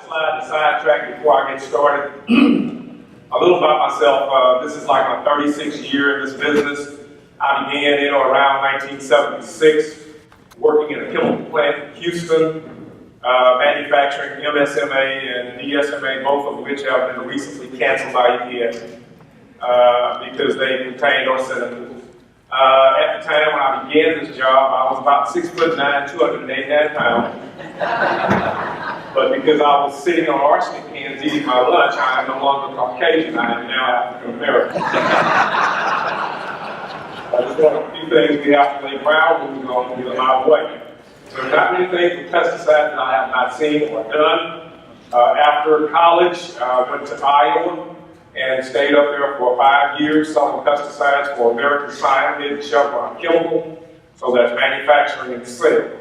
slide to sidetrack before I get started. A little about myself. This is like my 36th year in this business. I began around 1976, working in a chemical plant in Houston, manufacturing MSMA and DSMA, both of which have been recently canceled by EPA because they contained arsenic. At the time when I began this job, I was about 6'9", 289 pounds. But because I was sitting on arsenic cans eating my lunch, I am no longer Caucasian, I am now African American. I just got a few things we have to lay ground rules on to get them out of the way. So there's not many things with pesticides that I have not seen or done. After college, I went to Iowa and stayed up there for 5 years selling pesticides for American Scientific, Chevron Chemical, so that's manufacturing and sales.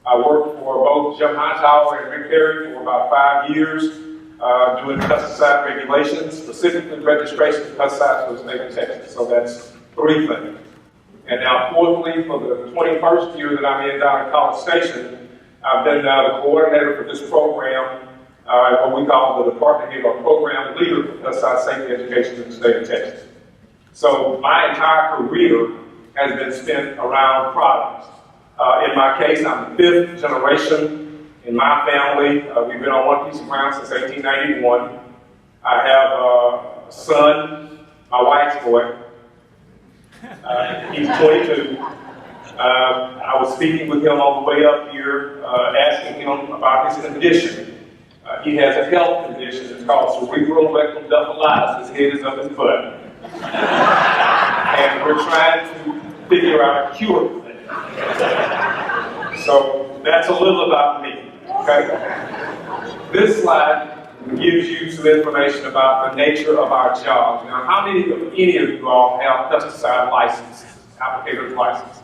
I worked for both Jim Hightower and Rick Perry for about 5 years, doing pesticide regulations, specifically registration of pesticides for the state of Texas. So that's 3 things. And now, fourthly, for the 21st year that I'm in down at College Station, I've been the coordinator for this program, what we call the department head or program leader for pesticide safety education in the state of Texas. So my entire career has been spent around products. In my case, I'm the 5th generation in my family. We've been on one piece of ground since 1891. I have a son, my wife's boy. He's 22. I was speaking with him on the way up here, asking him about his condition. He has a health condition. It's called cerebral rectal ductitis. His head is up his butt. And we're trying to figure out a cure for that. So that's a little about me, okay? This slide gives you some information about the nature of our jobs. Now, how many of you all have pesticide licenses, applicator's license?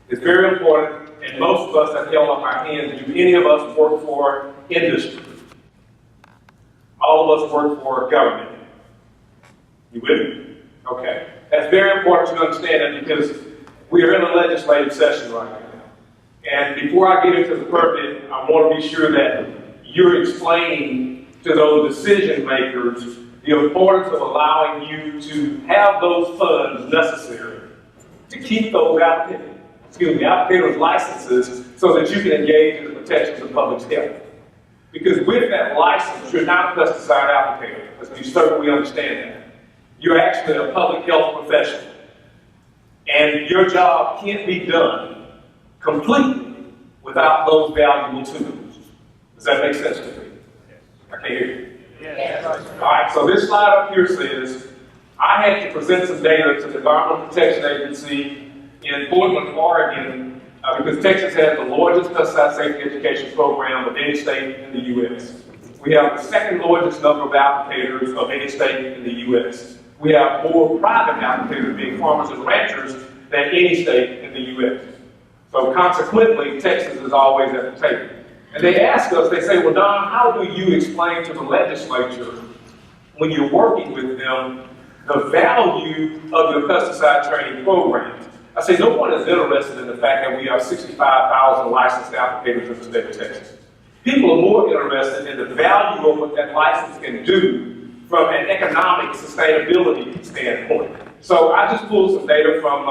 It's very important, and most of us have held up our hands. Do any of us work for industry? All of us work for government. You with me? Okay. That's very important to understand that because we are in a legislative session right now. And before I get into the permit, I want to be sure that you're explaining to those decision makers the importance of allowing you to have those funds necessary to keep those applicators' licenses so that you can engage in the protections of public health. Because with that license, you're not a pesticide applicator, as we certainly understand that. You're actually a public health professional. And your job can't be done completely without those valuable tools. Does that make sense to me? I can't hear you. Yes. All right, so this slide up here says, I had to present some data to the Environmental Protection Agency in Portland, Oregon, because Texas has the largest pesticide safety education program of any state in the U.S. We have the second largest number of applicators of any state in the U.S. We have more private applicators, being farmers and ranchers, than any state in the U.S. So consequently, Texas is always at the table. And they ask us, they say, well, Don, how do you explain to the legislature, when you're working with them, the value of your pesticide training programs? I say, no one is interested in the fact that we have 65,000 licensed applicators in the state of Texas. People are more interested in the value of what that license can do from an economic sustainability standpoint. So I just pulled some data from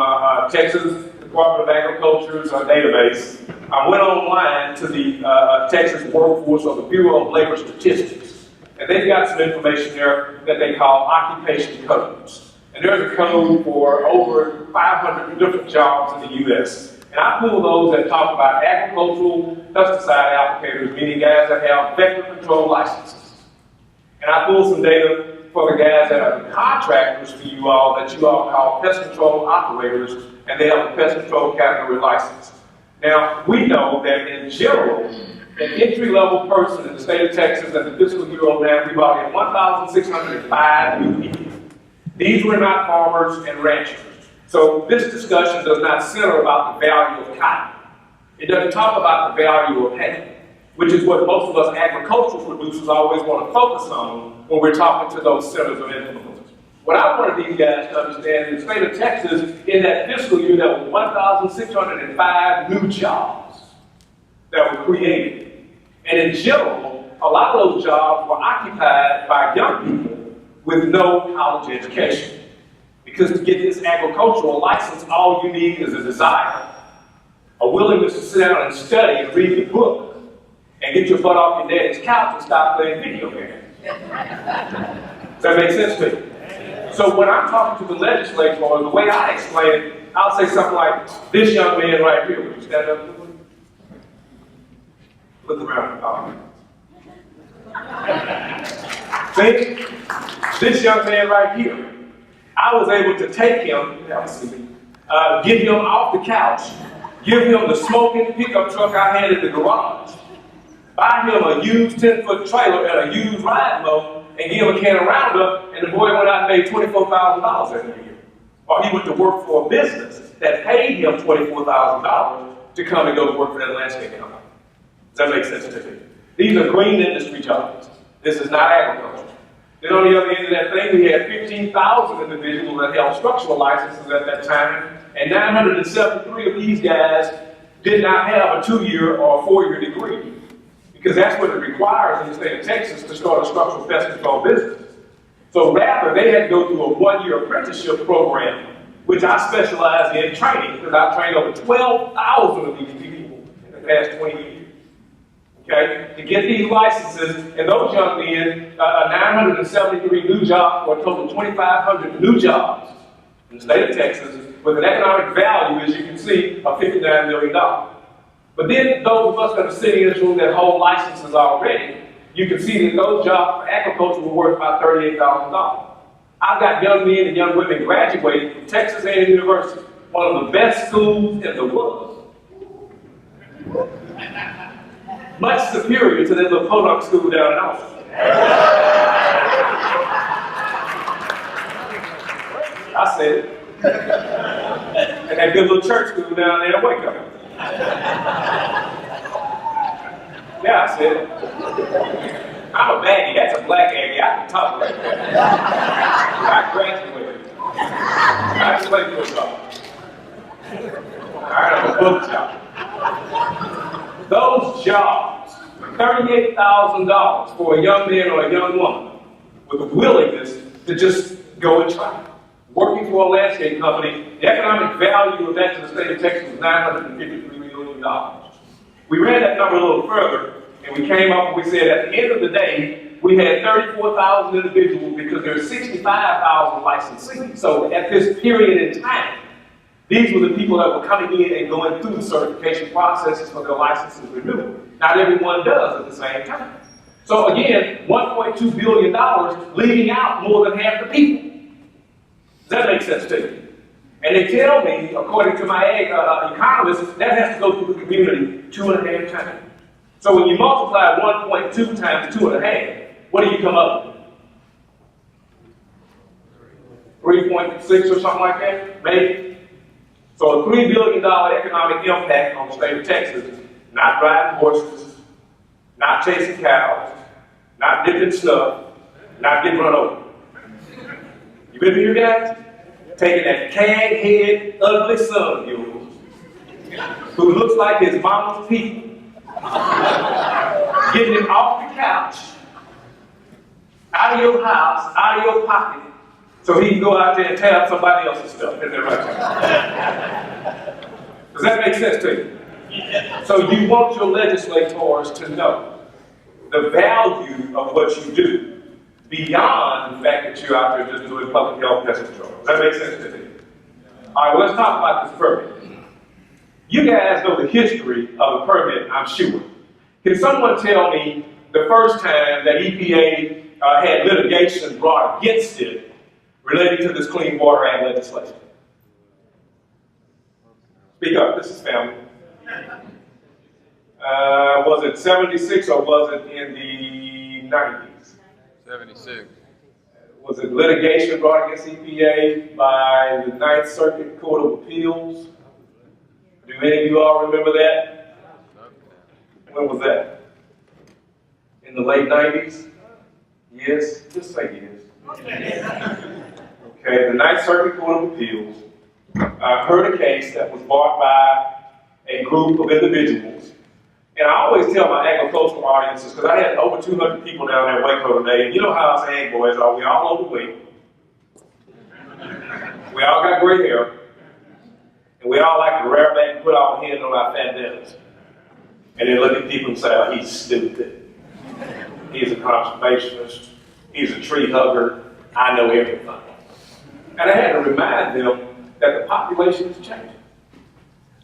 Texas Department of Agriculture's database. I went online to the Texas Workforce or the Bureau of Labor Statistics, and they've got some information there that they call occupation codes. And there's a code for over 500 different jobs in the U.S. And I pulled those that talk about agricultural pesticide applicators, meaning guys that have vector control licenses. And I pulled some data for the guys that are the contractors for you all that you all call pest control operators, and they have a pest control category license. Now, we know that in general, an entry-level person in the state of Texas at the fiscal year on that, we brought in 1,605 new people. These were not farmers and ranchers. So this discussion does not center about the value of cotton. It doesn't talk about the value of hay, which is what most of us agricultural producers always want to focus on when we're talking to those centers of influence. What I wanted these guys to understand is the state of Texas, in that fiscal year, there were 1,605 new jobs that were created. And in general, a lot of those jobs were occupied by young people with no college education. Because to get this agricultural license, all you need is a desire, a willingness to sit down and study and read the book, and get your butt off your daddy's couch and stop playing video games. Does that make sense to you? So when I'm talking to the legislature, the way I explain it, I'll say something like, this young man right here, would you stand up? Look around. See? This young man right here, I was able to take him, get him off the couch, give him the smoking pickup truck I had in the garage, buy him a used 10-foot trailer and a used ride mower, and give him a can of Roundup, and the boy went out and made $24,000 every year. Or he went to work for a business that paid him $24,000 to come and go to work for that landscape company. Does that make sense to you? These are green industry jobs. This is not agriculture. Then on the other end of that thing, we had 15,000 individuals that held structural licenses at that time, and 973 of these guys did not have a 2-year or a 4-year degree, because that's what it requires in the state of Texas to start a structural pest control business. So rather, they had to go through a 1-year apprenticeship program, which I specialize in training, because I've trained over 12,000 of these people in the past 20 years. Okay, to get these licenses, and those young men, 973 new jobs, or a total of 2,500 new jobs in the state of Texas, with an economic value, as you can see, of $59 million. But then those of us that are sitting in this room that hold licenses already, you can see that those jobs for agriculture were worth about $38,000. I've got young men and young women graduating from Texas A&M University, one of the best schools in the world. Much superior to that little podunk school down in Austin. I said it. And that good little church school down there in Waco. Yeah, I said it. I'm a baggy. That's a black Aggie. I can talk like that. I graduated. I played football. I'm a book job. Those jobs, $38,000 for a young man or a young woman with a willingness to just go and try. Working for a landscape company, the economic value of that to the state of Texas was $953 million. We ran that number a little further, and we came up and we said at the end of the day, we had 34,000 individuals because there are 65,000 licensees. So at this period in time, these were the people that were coming in and going through the certification processes for their licenses renewed. Not everyone does at the same time. So again, $1.2 billion leaving out more than half the people. Does that make sense to you? And they tell me, according to my economists, that has to go through the community 2.5 times. So when you multiply 1.2 times 2.5, what do you come up with? 3.6 or something like that, maybe? So a $3 billion economic impact on the state of Texas, not driving horses, not chasing cows, not dipping stuff, not getting run over. You with me, you guys? Taking that cag-head, ugly son of yours, who looks like his mama's people, getting him off the couch, out of your house, out of your pocket, so he can go out there and tear up somebody else's stuff. Isn't that right? Does that make sense to you? So you want your legislators to know the value of what you do beyond the fact that you're out there just doing public health pest control. Does that make sense to you? All right, well, let's talk about this permit. You guys know the history of the permit, I'm sure. Can someone tell me the first time that EPA had litigation brought against it relating to this Clean Water Act legislation? Speak up, this is family. Was it 76 or was it in the 90s? 76. Was it litigation brought against EPA by the Ninth Circuit Court of Appeals? Do any of you all remember that? When was that? In the late 90s? Yes? Just say yes. Okay, the Ninth Circuit Court of Appeals heard a case that was brought by a group of individuals, And I always tell my agricultural audiences, because I had over 200 people down there in Waco today, and you know how us ag boys are, we all overweight. We all got gray hair. And we all like to rear back and put our hands on our fat bellies. And then look at people and say, oh, he's stupid. He's a conservationist. He's a tree hugger. I know everything. And I had to remind them that the population is changing.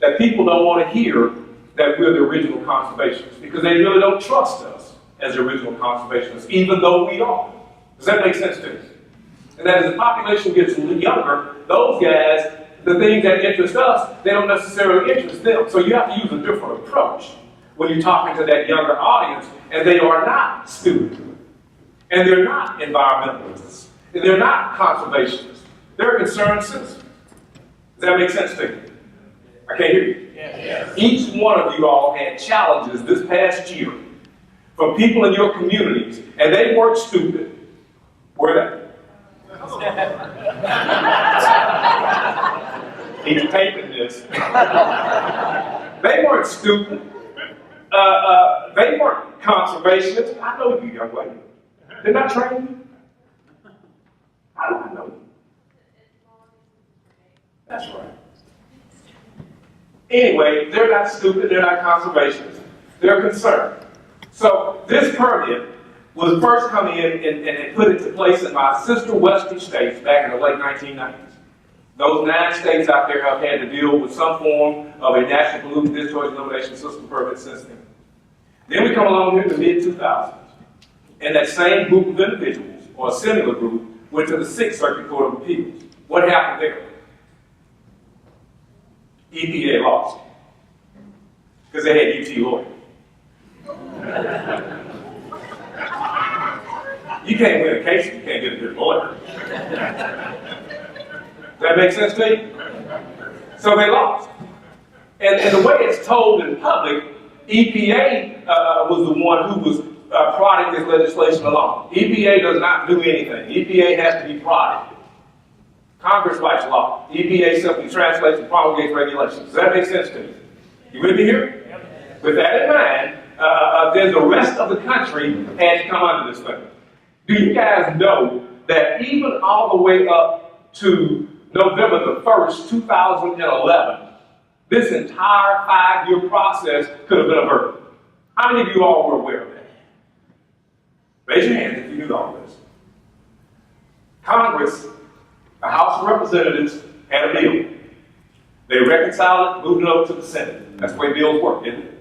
That people don't want to hear that we're the original conservationists because they really don't trust us as the original conservationists, even though we are. Does that make sense to you? And that as the population gets younger, those guys, the things that interest us, they don't necessarily interest them. So you have to use a different approach when you're talking to that younger audience, and they are not stupid. And they're not environmentalists. And they're not conservationists. They're concerned citizens. Does that make sense to you? I can't hear you. Yes. Each one of you all had challenges this past year from people in your communities, and they weren't stupid. Were they? He's taping this. They weren't stupid. They weren't conservationists. I know you, young lady. Didn't I train you? How do I know you? That's right. Anyway, they're not stupid, they're not conservationists. They're concerned. So this permit was first coming in and put into place in my sister western states back in the late 1990s. Those 9 states out there have had to deal with some form of a national pollutant discharge elimination system permit since then. Then we come along here in the mid-2000s, and that same group of individuals, or a similar group, went to the 6th Circuit Court of Appeals. What happened there? EPA lost. Because they had UT lawyers. You can't win a case if you can't get a good lawyer. Does that make sense to you? So they lost. And the way it's told in public, EPA was the one who was prodding this legislation along. EPA does not do anything. EPA has to be prodded. Congress writes law. EPA simply translates and promulgates regulations. Does that make sense to you? You with me here? Yep. With that in mind, then the rest of the country had to come under this thing. Do you guys know that even all the way up to November the 1st, 2011, this entire 5-year process could have been averted? How many of you all were aware of that? Raise your hand if you knew all this. Congress, the House of Representatives, had a bill. They reconciled it, moved it over to the Senate. That's the way bills work, isn't it?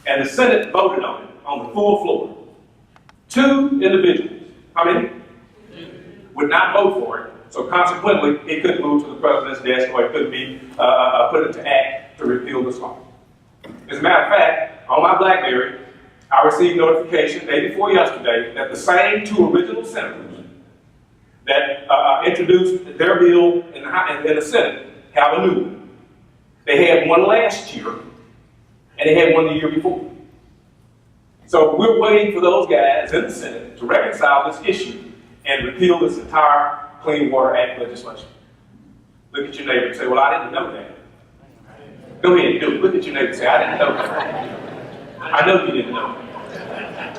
And the Senate voted on it, on the full floor. 2 individuals, how many? Would not vote for it. So consequently, it couldn't move to the president's desk, or it couldn't be put into act to repeal this law. As a matter of fact, on my BlackBerry, I received notification day before yesterday that the same 2 original senators that introduced their bill in the Senate have a new one. They had one last year, and they had one the year before. So we're waiting for those guys in the Senate to reconcile this issue and repeal this entire Clean Water Act legislation. Look at your neighbor and say, well, I didn't know that. Go ahead and do it. Look at your neighbor and say, I didn't know that. I know you didn't know that.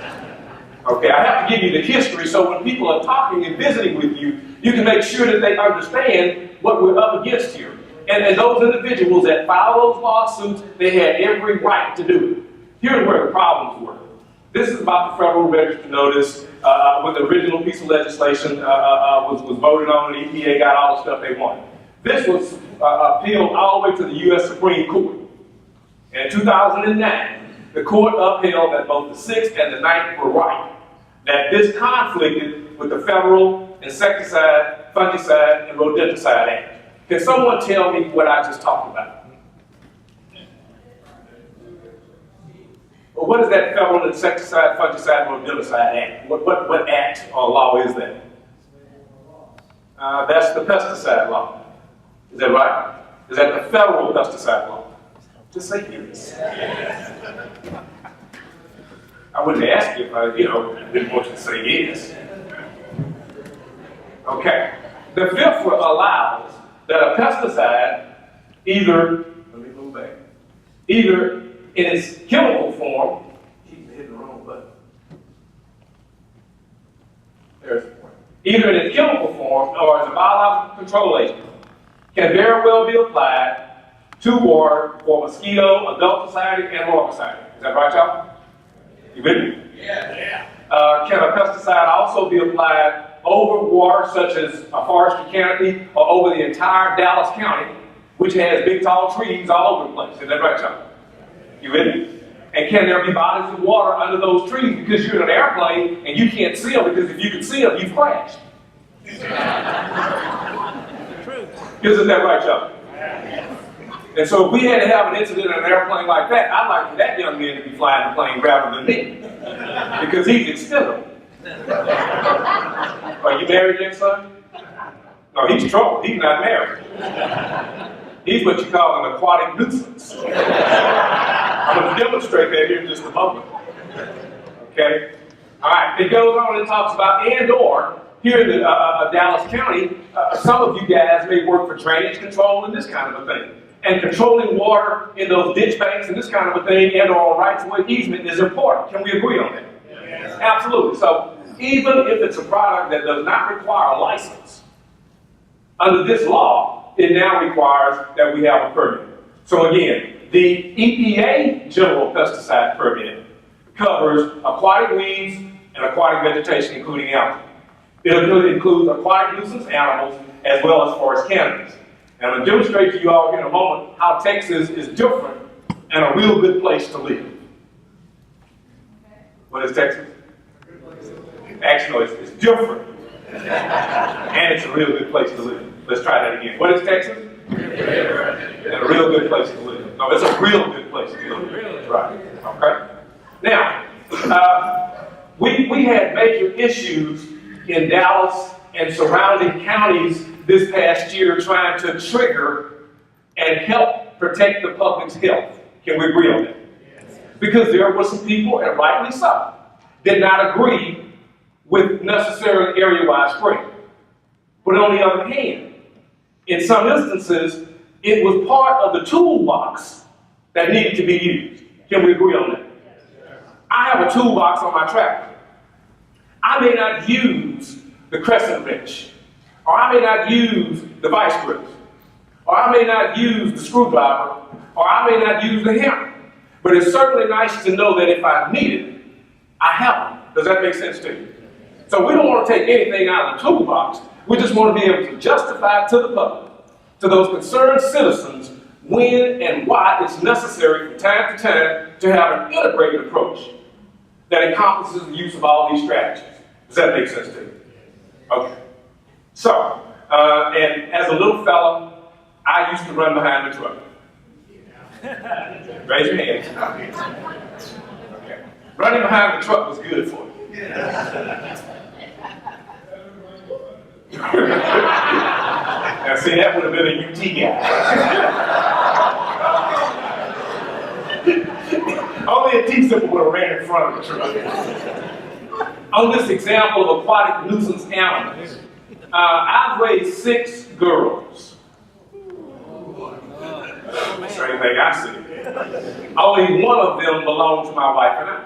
Okay, I have to give you the history so when people are talking and visiting with you, you can make sure that they understand what we're up against here. And those individuals that filed those lawsuits, they had every right to do it. Here's where the problems were. This is about the Federal Register notice when the original piece of legislation was voted on and the EPA got all the stuff they wanted. This was appealed all the way to the U.S. Supreme Court. And in 2009, the court upheld that both the 6th and the 9th were right, that this conflicted with the Federal Insecticide, Fungicide, and Rodenticide Act. Can someone tell me what I just talked about? Well, what is that Federal Insecticide, Fungicide, and Rodenticide Act? What act or law is that? That's the pesticide law. Is that right? Is that the federal pesticide law? Just say yes. I wouldn't ask you if I, didn't want you to say yes. Okay. The 5th allows that a pesticide either in its chemical form, keep hitting the wrong button. There's the point. Either in its chemical form or as a biological control agent, can very well be applied to water for mosquito, adulticide, and larvicide. Is that right, y'all? You with me? Yeah. Can a pesticide also be applied over water, such as a forestry canopy, or over the entire Dallas County, which has big, tall trees all over the place? Is that right, y'all? You with me? And can there be bodies of water under those trees because you're in an airplane and you can't see them, because if you can see them, you've crashed? Isn't that right, y'all? And so if we had to have an incident in an airplane like that, I'd like for that young man to be flying the plane rather than me, because he's expendable. Are you married yet, son? No, he's trouble. He's not married. He's what you call an aquatic nuisance. I'm going to demonstrate that here in just a moment. Okay? All right. It goes on and talks about and/or. Here in Dallas County, some of you guys may work for drainage control and this kind of a thing. And controlling water in those ditch banks and this kind of a thing, and or rights-of-way easement is important. Can we agree on that? Yes. Absolutely. So even if it's a product that does not require a license, under this law, it now requires that we have a permit. So again, the EPA general pesticide permit covers aquatic weeds and aquatic vegetation, including algae. It includes aquatic nuisance animals as well as forest canopies. And I'm going to demonstrate to you all here in a moment how Texas is different and a real good place to live. What is Texas? Actually, it's different. And it's a real good place to live. Let's try that again. What is Texas? And a real good place to live. No, it's a real good place to live. Right. Okay? Now, we had major issues in Dallas and surrounding counties this past year trying to trigger and help protect the public's health. Can we agree on that? Yes. Because there were some people, and rightly so, did not agree with necessarily area-wide spraying. But on the other hand, in some instances, it was part of the toolbox that needed to be used. Can we agree on that? I have a toolbox on my tractor. I may not use the crescent wrench, or I may not use the vice grips, or I may not use the screwdriver, or I may not use the hammer. But it's certainly nice to know that if I need it, I have it. Does that make sense to you? So we don't want to take anything out of the toolbox. We just want to be able to justify to the public, to those concerned citizens, when and why it's necessary from time to time to have an integrated approach that encompasses the use of all these strategies. Does that make sense to you? Okay. So, and as a little fellow, I used to run behind the truck. Raise your hands. Okay. Running behind the truck was good for you. Now, see, that would have been a UT guy. Only a T-simple would have ran in front of the truck. On this example of aquatic nuisance animals, I've raised 6 girls. Same thing I see. Only one of them belonged to my wife and I.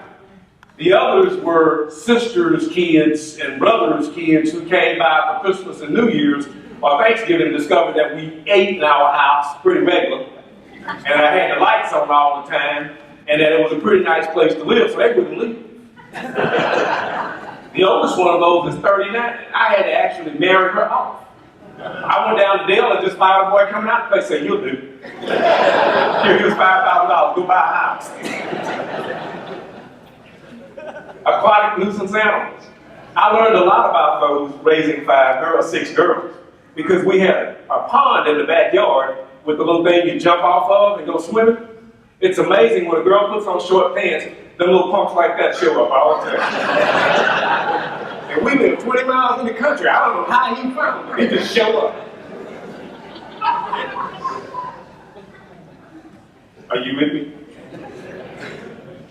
The others were sisters' kids and brothers' kids who came by for Christmas and New Year's or Thanksgiving and discovered that we ate in our house pretty regularly. And I had the lights on all the time, and that it was a pretty nice place to live, so they wouldn't leave. The oldest one of those is 39. I had to actually marry her off. I went down to Dale and just found a boy coming out. They say, "You'll do. Here's $5,000. Go buy a house." Aquatic nuisance animals. I learned a lot about those raising 6 girls, because we had a pond in the backyard with the little thing you jump off of and go swimming. It's amazing when a girl puts on short pants, them little pumps like that show up all the time. And we live 20 miles in the country. I don't know how he found them. They just show up. Are you with me?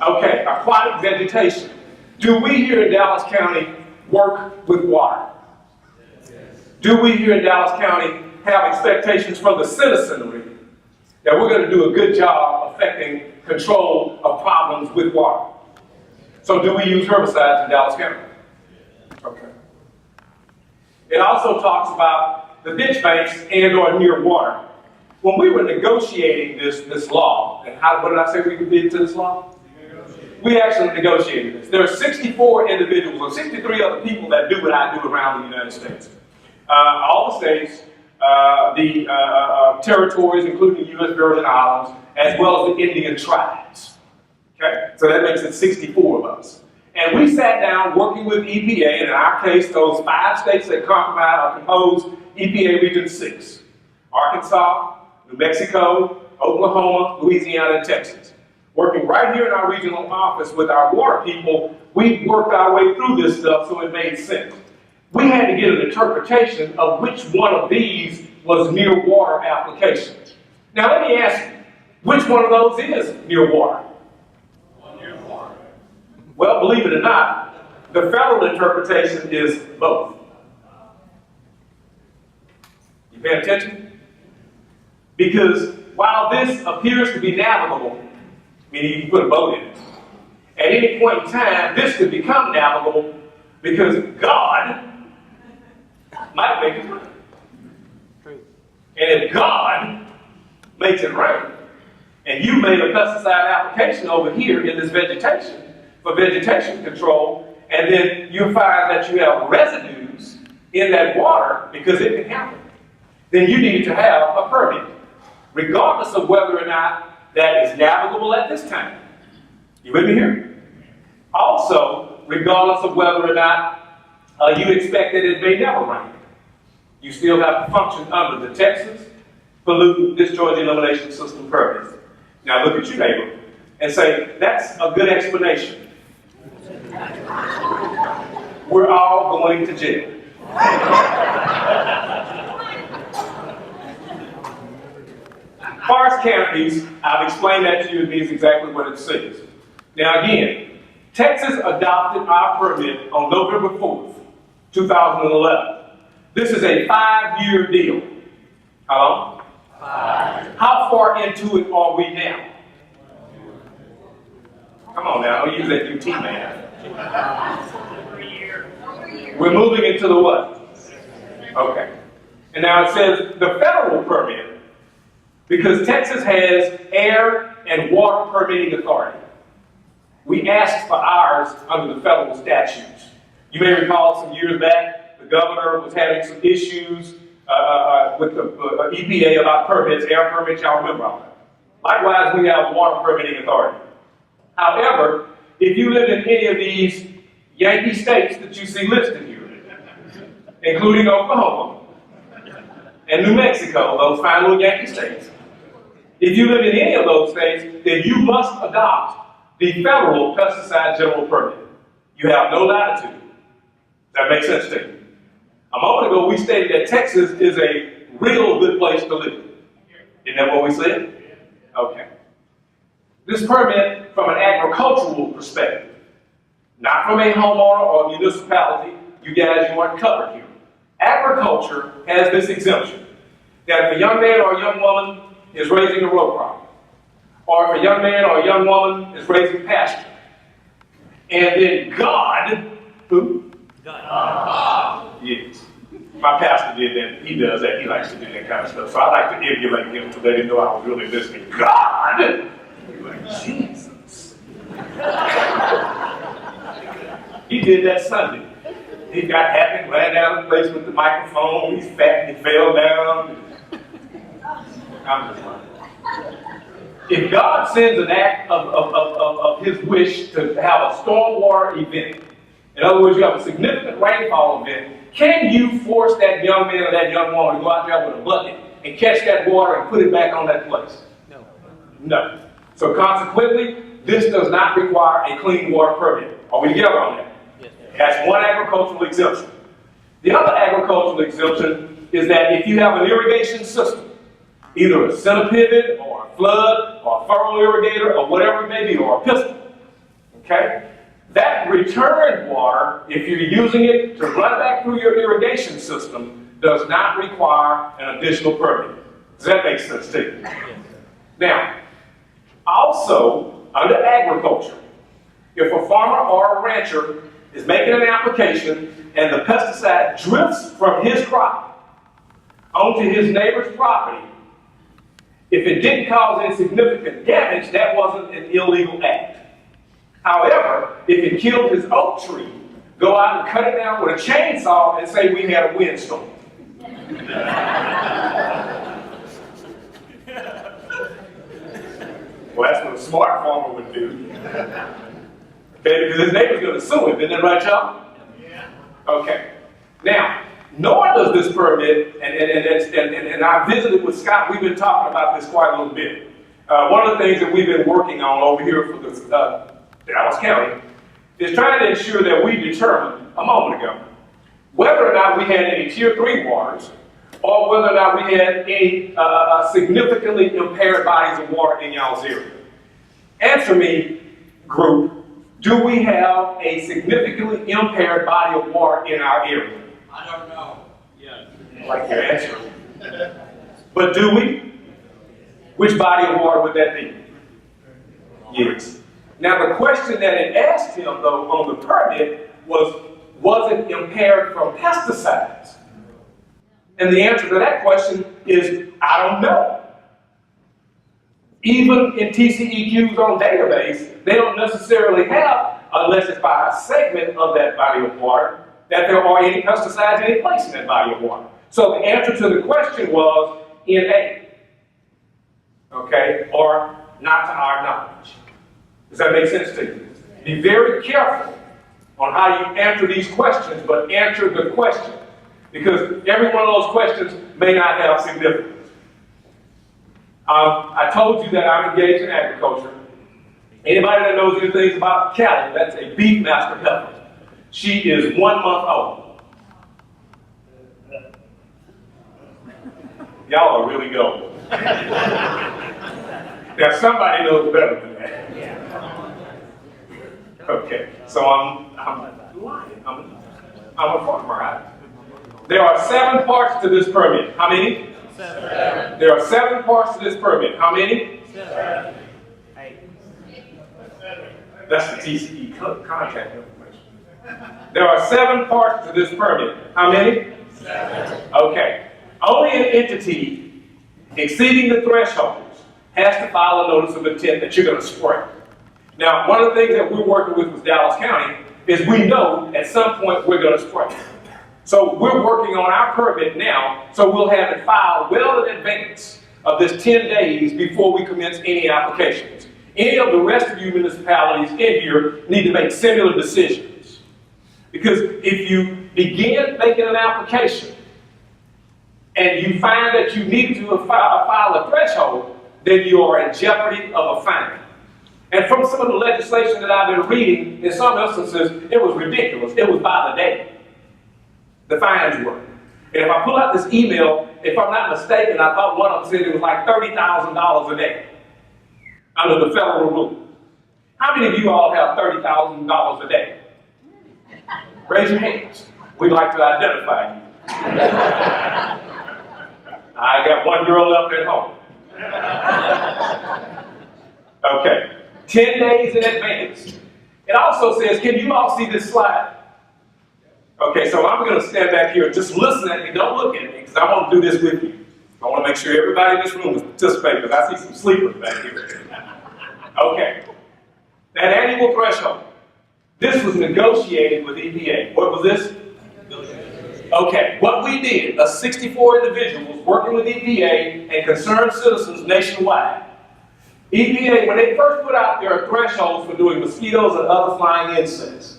Okay, aquatic vegetation. Do we here in Dallas County work with water? Do we here in Dallas County have expectations from the citizenry that we're going to do a good job affecting control of problems with water. So do we use herbicides in Dallas County? Okay. It also talks about the ditch banks and or near water. When we were negotiating this law, and what did I say we did to this law? We actually negotiated this. There are 64 individuals or 63 other people that do what I do around the United States. All the states, the territories, including the U.S. Virgin Islands, as well as the Indian tribes. Okay? So that makes it 64 of us. And we sat down working with EPA, and in our case, those 5 states that compose EPA Region 6. Arkansas, New Mexico, Oklahoma, Louisiana, and Texas. Working right here in our regional office with our water people, we worked our way through this stuff so it made sense. We had to get an interpretation of which one of these was near water applications. Now let me ask you, which one of those is near water? Near water. Well, believe it or not, the federal interpretation is both. You pay attention? Because while this appears to be navigable, meaning you can put a boat in it, at any point in time, this could become navigable because God might make it rain. And if God makes it rain, and you made a pesticide application over here in this vegetation for vegetation control, and then you find that you have residues in that water, because it can happen, then you need to have a permit, regardless of whether or not that is navigable at this time. You with me here? Also, regardless of whether or not you expect that it may never rain, you still have to function under the Texas Pollutant Discharge Elimination System permits. Now look at your neighbor and say, that's a good explanation. We're all going to jail. Forest canopies, I've explained that to you, it means exactly what it says. Now again, Texas adopted our permit on November 4th, 2011. This is a 5-year deal. How long? 5. How far into it are we now? Come on now, don't use that UT man. We're moving into the what? Okay. And now it says the federal permit, because Texas has air and water permitting authority. We asked for ours under the federal statutes. You may recall some years back, the governor was having some issues with the EPA about permits, air permits, y'all remember all that. Likewise, we have water permitting authority. However, if you live in any of these Yankee states that you see listed here, including Oklahoma and New Mexico, those fine little Yankee states, if you live in any of those states, then you must adopt the federal pesticide general permit. You have no latitude. Does that make sense to you? A moment ago, we stated that Texas is a real good place to live. Isn't that what we said? Okay. This permit, from an agricultural perspective, not from a homeowner or municipality, you guys, you aren't covered here. Agriculture has this exemption, that if a young man or a young woman is raising a row crop, or if a young man or a young woman is raising pasture, and then God, who? God. Yes. My pastor did that. He does that. He likes to do that kind of stuff. So I like to emulate him so they didn't know I was really listening. God! You're like, Jesus. He did that Sunday. He got happy, ran down the place with the microphone. He's fat and he fell down. I'm just lying. If God sends an act of his wish to have a stormwater event, in other words, you have a significant rainfall event, can you force that young man or that young woman to go out there with a bucket and catch that water and put it back on that place? No. No. So consequently, this does not require a clean water permit. Are we together on that? Yes. That's one agricultural exemption. The other agricultural exemption is that if you have an irrigation system, either a center pivot or a flood or a furrow irrigator or whatever it may be, or a pistol, okay? That return water, if you're using it to run back through your irrigation system, does not require an additional permit. Does that make sense to you? Now, Also, under agriculture, if a farmer or a rancher is making an application and the pesticide drifts from his crop onto his neighbor's property, if it didn't cause any significant damage, that wasn't an illegal act. However, if it killed his oak tree, go out and cut it down with a chainsaw and say we had a windstorm. Well, that's what a smart farmer would do. Okay, because his neighbor's going to sue him, isn't that right, y'all? Yeah. Okay. Now, nor does this permit, and I visited with Scott, we've been talking about this quite a little bit. One of the things that we've been working on over here for the Dallas County is trying to ensure that we determine, a moment ago, whether or not we had any Tier 3 waters, or whether or not we had any significantly impaired bodies of water in y'all's area. Answer me, group, do we have a significantly impaired body of water in our area? I don't know. Yeah. I like your answer. But do we? Which body of water would that be? Yes. Now the question that it asked him, though, on the permit was it impaired from pesticides? And the answer to that question is, I don't know. Even in TCEQs on database, they don't necessarily have, unless it's by a segment of that body of water, that there are any pesticides any place in that body of water. So the answer to the question was NA. Okay? Or not to our knowledge. Does that make sense to you? Be very careful on how you answer these questions, but answer the question. Because every one of those questions may not have significance. I told you that I'm engaged in agriculture. Anybody that knows anything about cattle, that's a beef master heifer. She is 1 month old. Y'all are really gold. Now somebody knows better than that. Okay, so I'm lying. I'm a farmer, right? There are 7 parts to this permit. How many? 7. There are 7 parts to this permit. How many? 7. 8. That's the TCE contact information. There are 7 parts to this permit. How many? 7. Okay. Only an entity exceeding the thresholds has to file a notice of intent that you're going to spray. Now, one of the things that we're working with Dallas County is we know at some point we're going to spray. So we're working on our permit now, so we'll have it filed well in advance of this 10 days before we commence any applications. Any of the rest of you municipalities in here need to make similar decisions. Because if you begin making an application and you find that you need to file a threshold, then you are in jeopardy of a fine. And from some of the legislation that I've been reading, in some instances, it was ridiculous. It was by the day. The fines were. And if I pull out this email, if I'm not mistaken, I thought one of them said it was like $30,000 a day under the federal rule. How many of you all have $30,000 a day? Raise your hands. We'd like to identify you. I got one girl left at home. Okay. 10 days in advance. It also says, can you all see this slide? Okay, so I'm going to stand back here and just listen at me. Don't look at me, because I want to do this with you. I want to make sure everybody in this room is participating, because I see some sleepers back here. Okay. That annual threshold. This was negotiated with EPA. What was this? Okay, what we did, 64 individuals working with EPA and concerned citizens nationwide. EPA, when they first put out their thresholds for doing mosquitoes and other flying insects,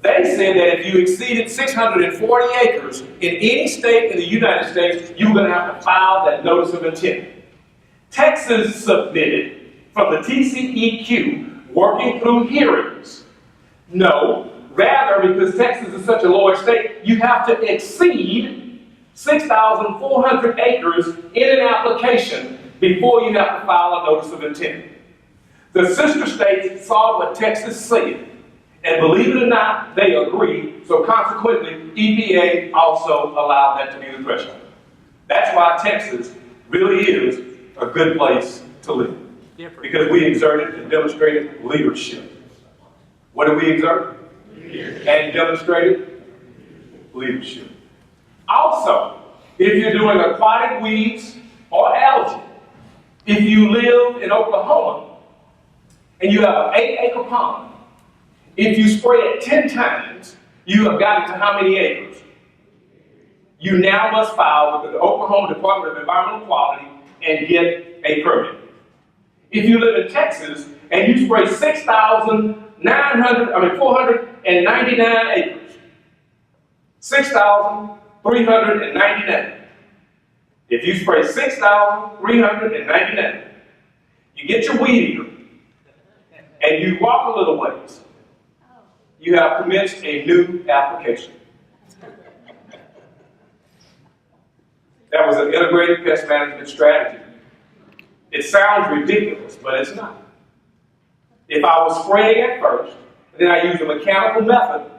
they said that if you exceeded 640 acres in any state in the United States, you were going to have to file that notice of intent. Texas submitted from the TCEQ, working through hearings. No, rather, because Texas is such a lower state, you have to exceed 6,400 acres in an application before you have to file a notice of intent. The sister states saw what Texas said, and believe it or not, they agreed, so consequently, EPA also allowed that to be the threshold. That's why Texas really is a good place to live. Because we exerted and demonstrated leadership. What did we exert? Leadership. And demonstrated leadership. Also, if you're doing aquatic weeds or algae, if you live in Oklahoma and you have an 8-acre pond, if you spray it 10 times, you have gotten to how many acres? You now must file with the Oklahoma Department of Environmental Quality and get a permit. If you live in Texas and you spray 499 acres, 6,399. If you spray 6,399, you get your weed eater and you walk a little ways, you have commenced a new application. That was an integrated pest management strategy. It sounds ridiculous, but it's not. If I was spraying at first, and then I used a mechanical method,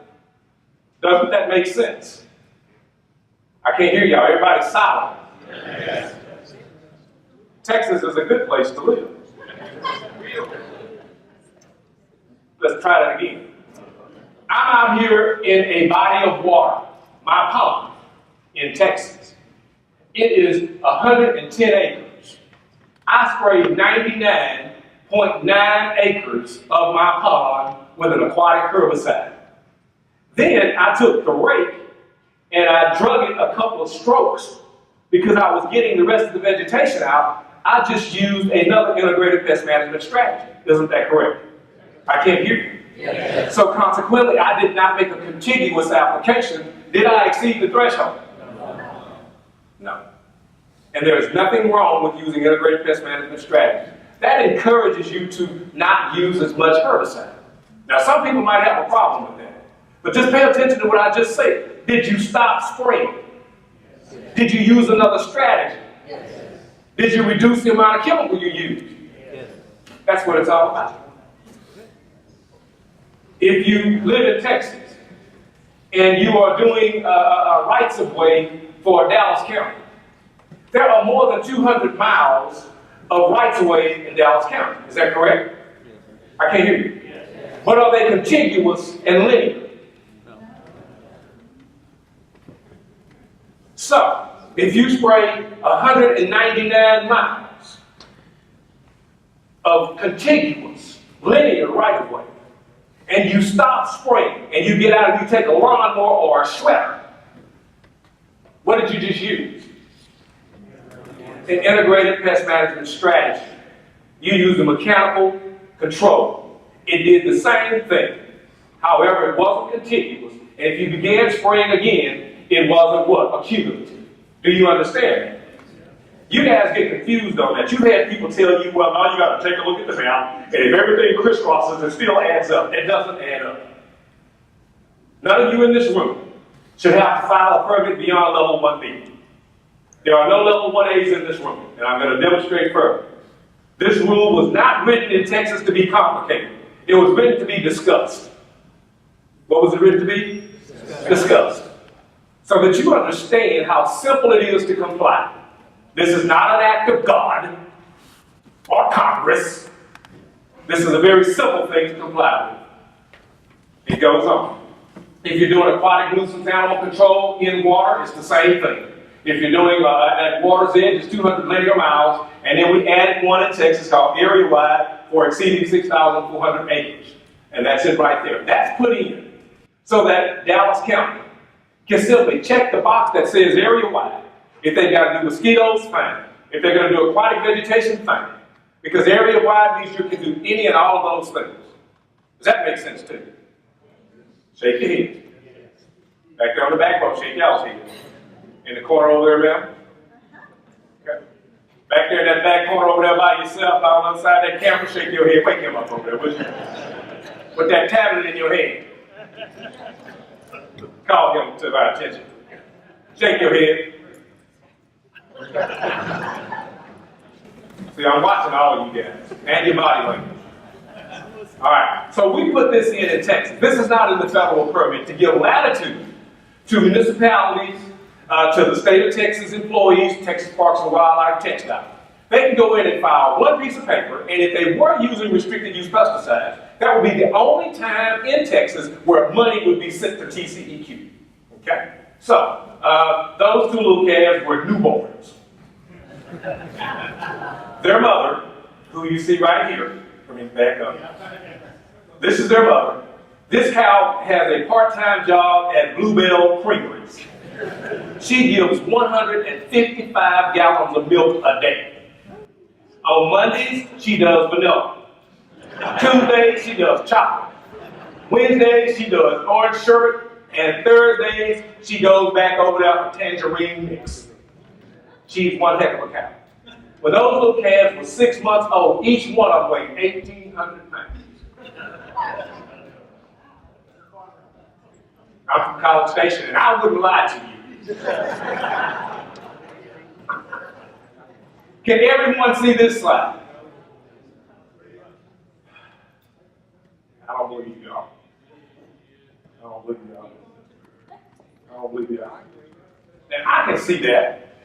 doesn't that make sense? I can't hear y'all. Everybody's silent. Yes. Texas is a good place to live. Let's try that again. I'm out here in a body of water, my pond, in Texas. It is 110 acres. I sprayed 99.9 acres of my pond with an aquatic herbicide. Then I took the rake and I drug it a couple of strokes because I was getting the rest of the vegetation out. I just used another integrated pest management strategy. Isn't that correct? I can't hear you. Yes. So consequently, I did not make a contiguous application. Did I exceed the threshold? No. And there is nothing wrong with using integrated pest management strategies. That encourages you to not use as much herbicide. Now, some people might have a problem with that. But just pay attention to what I just said. Did you stop spraying? Yes. Did you use another strategy? Yes. Did you reduce the amount of chemical you used? Yes. That's what it's all about. If you live in Texas and you are doing a rights of way for Dallas County, there are more than 200 miles of rights of way in Dallas County. Is that correct? Yes. I can't hear you. Yes. But are they contiguous and linear? No. So, if you spray 199 miles of contiguous, linear right of way, and you stop spraying, and you get out and you take a lawnmower or a shredder, what did you just use? An integrated pest management strategy. You used a mechanical control. It did the same thing. However, it wasn't contiguous, and if you began spraying again, it wasn't what? Accumulative. Do you understand that? You guys get confused on that. You've had people tell you, well, now you got to take a look at the map, and if everything crisscrosses, it still adds up. It doesn't add up. None of you in this room should have to file a permit beyond level 1B. There are no level 1As in this room, and I'm going to demonstrate further. This rule was not written in Texas to be complicated. It was written to be discussed. What was it written to be? Discussed. So that you understand how simple it is to comply. This is not an act of God or Congress. This is a very simple thing to comply with. It goes on. If you're doing aquatic nuisance animal control in water, it's the same thing. If you're doing at water's edge, it's 200 linear miles, and then we added one in Texas called area-wide for exceeding 6,400 acres. And that's it right there. That's put in so that Dallas County can simply check the box that says area-wide. If they've got to do mosquitoes, fine. If they're going to do aquatic vegetation, fine. Because area-wide means you can do any and all of those things. Does that make sense to you? Shake your head. Back there on the back row, shake y'all's head. In the corner over there, ma'am. Okay. Back there in that back corner over there by yourself, on the other side of that camera, shake your head. Wake him up over there, would you? With that tablet in your hand. Call him to our attention. Shake your head. See, I'm watching all of you guys and your body language. All right, so we put this in Texas. This is not in the federal permit to give latitude to municipalities, to the state of Texas employees, Texas Parks and Wildlife, TxDOT, They can go in and file one piece of paper, and if they were using restricted use pesticides, that would be the only time in Texas where money would be sent to TCEQ. Okay? So, those two little calves were newborns. Their mother, who you see right here, let me back up. This is their mother. This cow has a part-time job at Bluebell Creameries. She gives 155 gallons of milk a day. On Mondays, she does vanilla. Tuesdays, she does chocolate. Wednesdays, she does orange sherbet. And Thursdays, she goes back over there for tangerine mix. She's one heck of a cow. When those little calves were 6 months old, each one of them weighed 1,800 pounds. I'm from College Station, and I wouldn't lie to you. Can everyone see this slide? I don't believe y'all. I don't believe y'all. I don't believe y'all. And I can see that.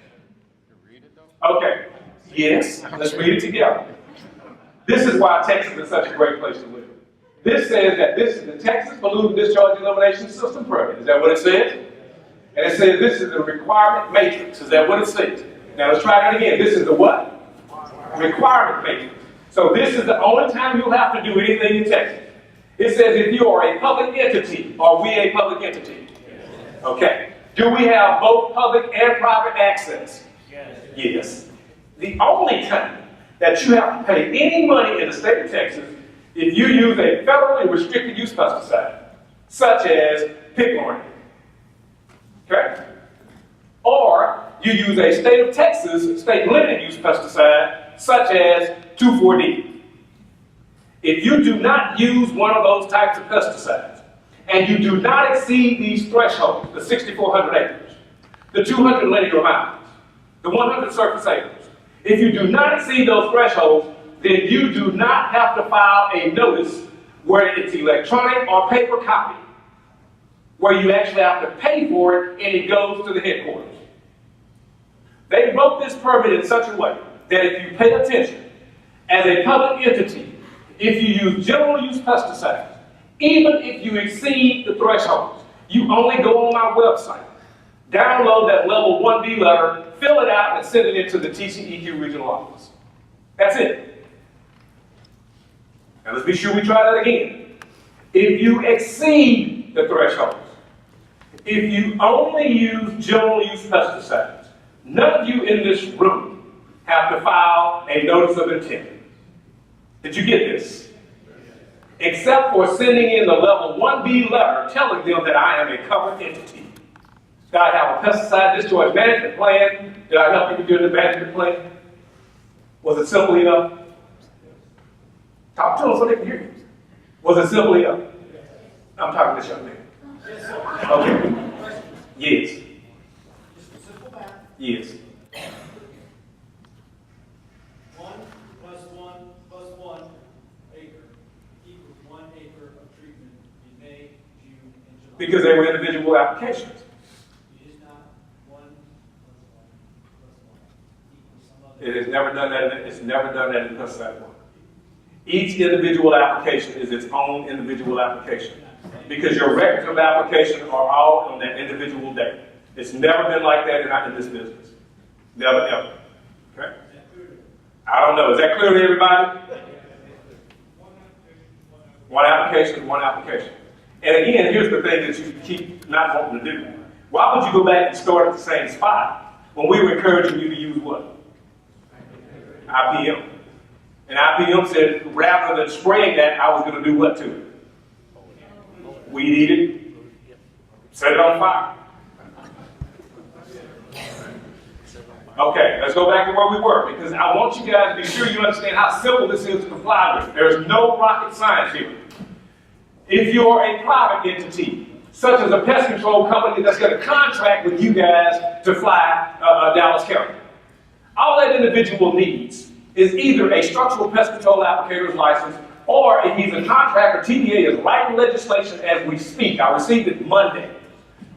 Okay. Yes, let's read it together. This is why Texas is such a great place to live. This says that this is the Texas Pollutant Discharge Elimination System permit. Is that what it says? And it says this is the requirement matrix. Is that what it says? Now let's try that again. This is the what? Requirement matrix. So this is the only time you'll have to do anything in Texas. It says if you are a public entity, are we a public entity? Okay. Do we have both public and private access? Yes. The only time that you have to pay any money in the state of Texas if you use a federally restricted use pesticide, such as picklorn, okay? Or you use a state of Texas state limited use pesticide, such as 2,4-D. If you do not use one of those types of pesticides, and you do not exceed these thresholds, the 6,400 acres, the 200 linear miles, the 100 surface acres, if you do not exceed those thresholds, then you do not have to file a notice where it's electronic or paper copy, where you actually have to pay for it and it goes to the headquarters. They wrote this permit in such a way that if you pay attention, as a public entity, if you use general use pesticides, even if you exceed the thresholds, you only go on my website, download that level 1B letter, fill it out, and send it into the TCEQ regional office. That's it. Now let's be sure we try that again. If you exceed the thresholds, if you only use general use pesticides, none of you in this room have to file a notice of intent. Did you get this? Except for sending in the level 1B letter telling them that I am a covered entity. That I have a pesticide discharge management plan. Did I help you with your management plan? Was it simple enough? Talk to them so they can hear you. Was it simple enough? I'm talking to this young man. Okay. Yes. Yes. 1 plus 1 plus 1 acre equals 1 acre of treatment in May, June, and July. Because they were individual applications. It is not 1 plus 1 plus 1 equals some other. It has never done that. It's never done that in pesticide one. Each individual application is its own individual application. Because your records of application are all on that individual day. It's never been like that in this business. Never, ever. Okay? I don't know. Is that clear to everybody? One application is one application. And again, here's the thing that you keep not wanting to do. Why would you go back and start at the same spot when we were encouraging you to use what? IPM. And IPM said, rather than spraying that, I was going to do what to it? Weed eat it, set it on fire. Okay, let's go back to where we were, because I want you guys to be sure you understand how simple this is to comply with. There's no rocket science here. If you're a private entity, such as a pest control company that's going to contract with you guys to fly Dallas County, all that individual needs is either a structural pest control applicator's license, or if he's a contractor, TVA is writing legislation as we speak. I received it Monday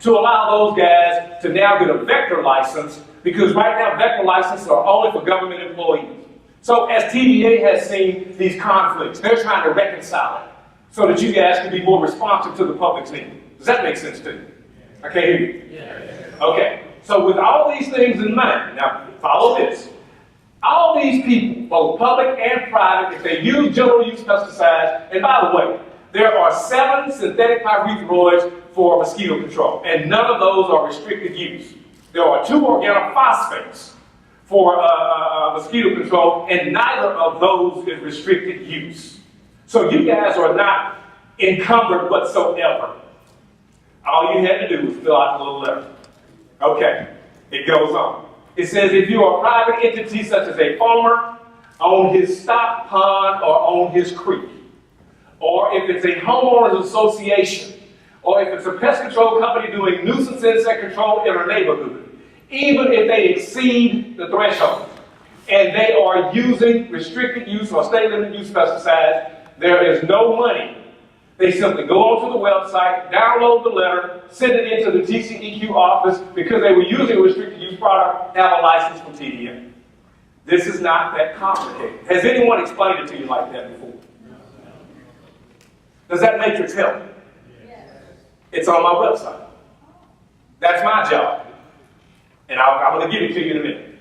to allow those guys to now get a vector license because right now vector licenses are only for government employees. So as TVA has seen these conflicts, they're trying to reconcile it so that you guys can be more responsive to the public's needs. Does that make sense to you? I can't hear you. Yeah. Okay, so with all these things in mind, now follow this. All these people, both public and private, if they use general use pesticides, and by the way, there are 7 synthetic pyrethroids for mosquito control, and none of those are restricted use. There are 2 organophosphates for mosquito control, and neither of those is restricted use. So you guys are not encumbered whatsoever. All you had to do was fill out a little letter. Okay, it goes on. It says if you are a private entity such as a farmer on his stock pond or on his creek, or if it's a homeowners association, or if it's a pest control company doing nuisance insect control in a neighborhood, even if they exceed the threshold and they are using restricted use or state limited use pesticides, there is no money. They simply go onto the website, download the letter, send it into the TCEQ office because they were using a restricted use product, have a license from TDA. This is not that complicated. Has anyone explained it to you like that before? Does that matrix help? Yes. It's on my website. That's my job. And I'm going to give it to you in a minute.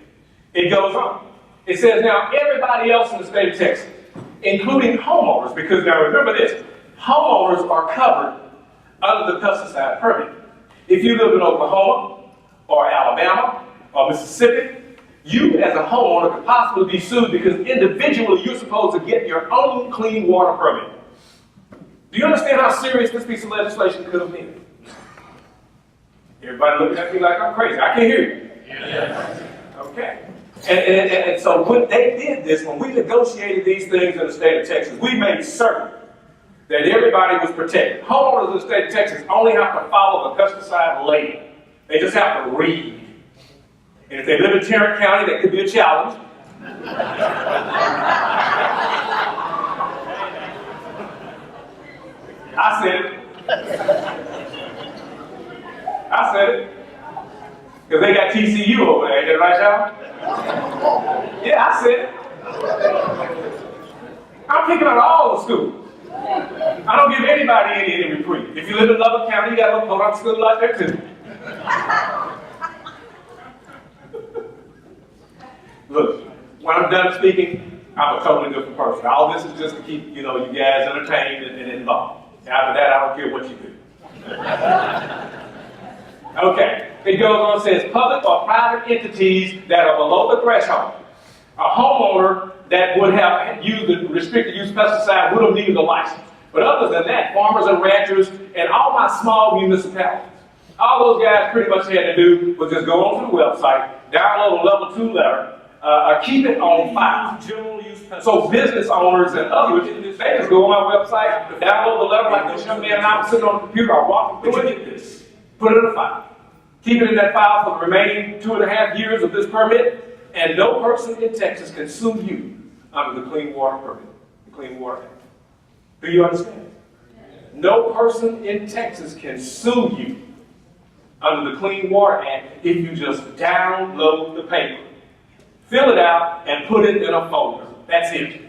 It goes on. It says now everybody else in the state of Texas, including homeowners, because now remember this, homeowners are covered under the pesticide permit. If you live in Oklahoma or Alabama or Mississippi, you as a homeowner could possibly be sued because individually you're supposed to get your own clean water permit. Do you understand how serious this piece of legislation could have been? Everybody looking at me like I'm crazy. I can't hear you. Yes. Okay. And so when they did this, when we negotiated these things in the state of Texas, we made certain that everybody was protected. Homeowners in the state of Texas only have to follow the pesticide label. They just have to read. And if they live in Tarrant County, that could be a challenge. I said it. I said it. Because they got TCU over there, ain't that right, y'all? Yeah, I said it. I'm picking on all the schools. I don't give anybody any reprieve. If you live in Lubbock County, you got a little Podunk school out there too. Look, when I'm done speaking, I'm a totally different person. All this is just to keep, you guys entertained and involved. After that, I don't care what you do. Okay, it goes on and says public or private entities that are below the threshold. A homeowner that would have used the restricted use pesticide would have needed a license. But other than that, farmers and ranchers and all my small municipalities, all those guys pretty much had to do was just go onto the website, download a level 2 letter, keep it on file. So business owners and others, they just go on my website, download the letter like this young man and I was sitting on the computer, I walk through it, put it in a file. Keep it in that file for the remaining 2.5 years of this permit, and no person in Texas can sue you under the Clean Water Permit, the Clean Water Act. Do you understand? No person in Texas can sue you under the Clean Water Act if you just download the paper, fill it out, and put it in a folder. That's it.